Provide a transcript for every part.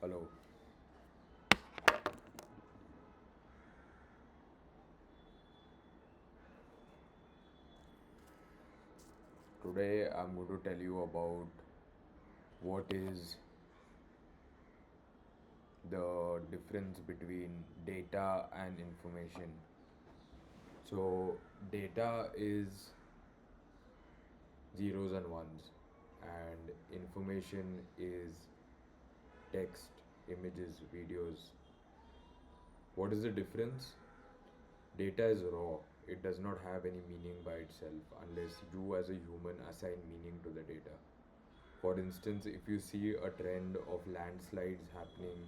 Hello. Today I'm going to tell you about what is the difference between data and information. So, data is zeros and ones, and information is text, images, videos. What is the difference? Data is raw. It does not have any meaning by itself unless you, as a human, assign meaning to the data. For instance, if you see a trend of landslides happening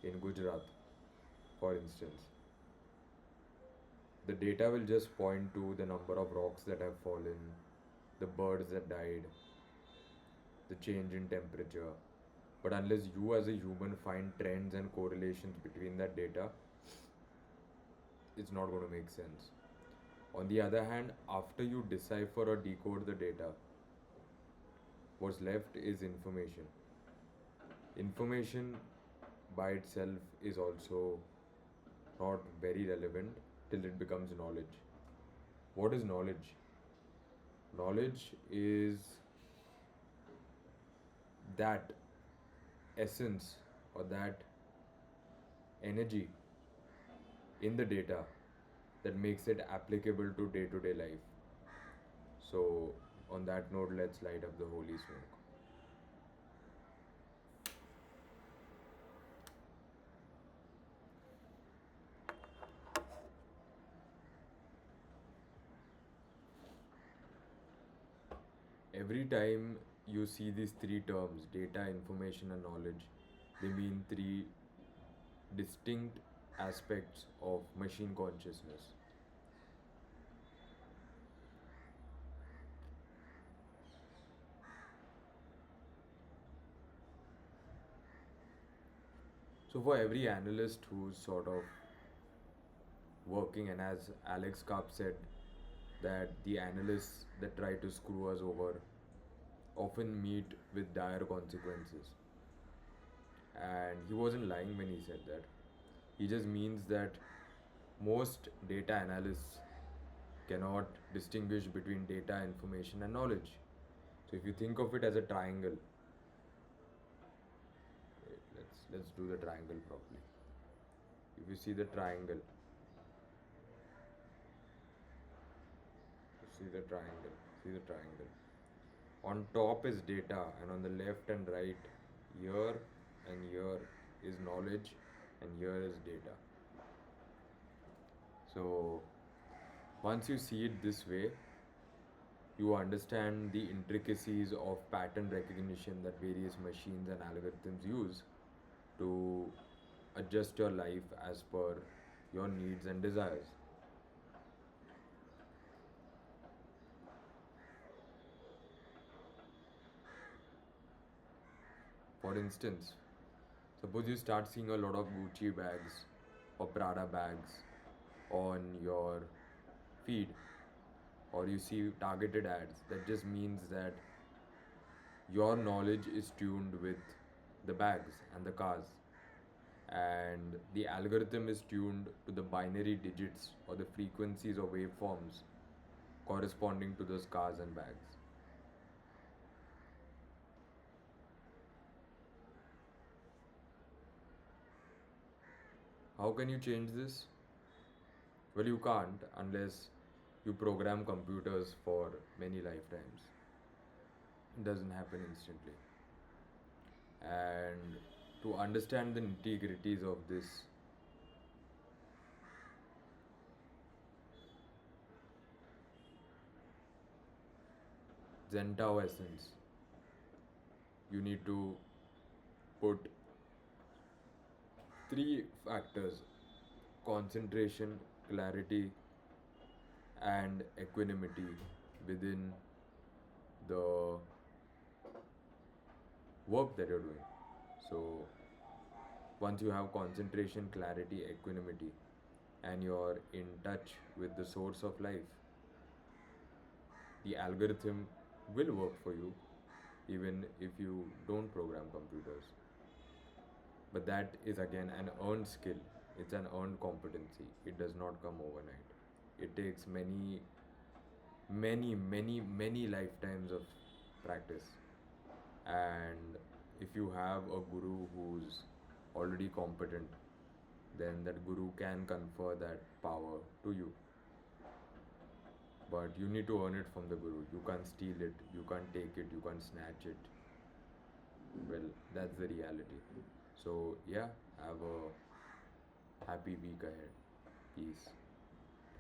in Gujarat, for instance, the data will just point to the number of rocks that have fallen, the birds that died, the change in temperature. But unless you as a human find trends and correlations between that data, it's not going to make sense. On the other hand, after you decipher or decode the data, what's left is information. Information by itself is also not very relevant till it becomes knowledge. What is knowledge? Knowledge is that essence or that energy in the data that makes it applicable to day life. So, on that note, let's light up the holy smoke. Every time you see these three terms data, information, and knowledge they mean three distinct aspects of machine consciousness. So, for every analyst who's sort of working, and as Alex Karp said, that the analysts that try to screw us over often meet with dire consequences. And he wasn't lying when he said that. He just means that most data analysts cannot distinguish between data, information, and knowledge. So if you think of it as a triangle, wait, let's do the triangle properly. If you see the triangle, see the triangle. On top is data, and on the left and right, here and here is knowledge, and here is data. So once you see it this way, you understand the intricacies of pattern recognition that various machines and algorithms use to adjust your life as per your needs and desires. For instance, suppose you start seeing a lot of Gucci bags or Prada bags on your feed, or you see targeted ads, that just means that your knowledge is tuned with the bags and the cars, and the algorithm is tuned to the binary digits or the frequencies or waveforms corresponding to those cars and bags. How can you change this? Well, you can't unless you program computers for many lifetimes. It doesn't happen instantly. And to understand the nitty-gritties of this, Zentao essence, you need to put three factors: concentration, clarity, and equanimity within the work that you're doing. So, once you have concentration, clarity, equanimity, and you're in touch with the source of life, the algorithm will work for you even if you don't program computers. But that is again an earned skill. It's an earned competency. It does not come overnight. It takes many lifetimes of practice. And if you have a guru who's already competent, then that guru can confer that power to you. But you need to earn it from the guru. You can't steal it, you can't take it, you can't snatch it. Well, that's the reality. So, yeah, have a happy week ahead. Peace.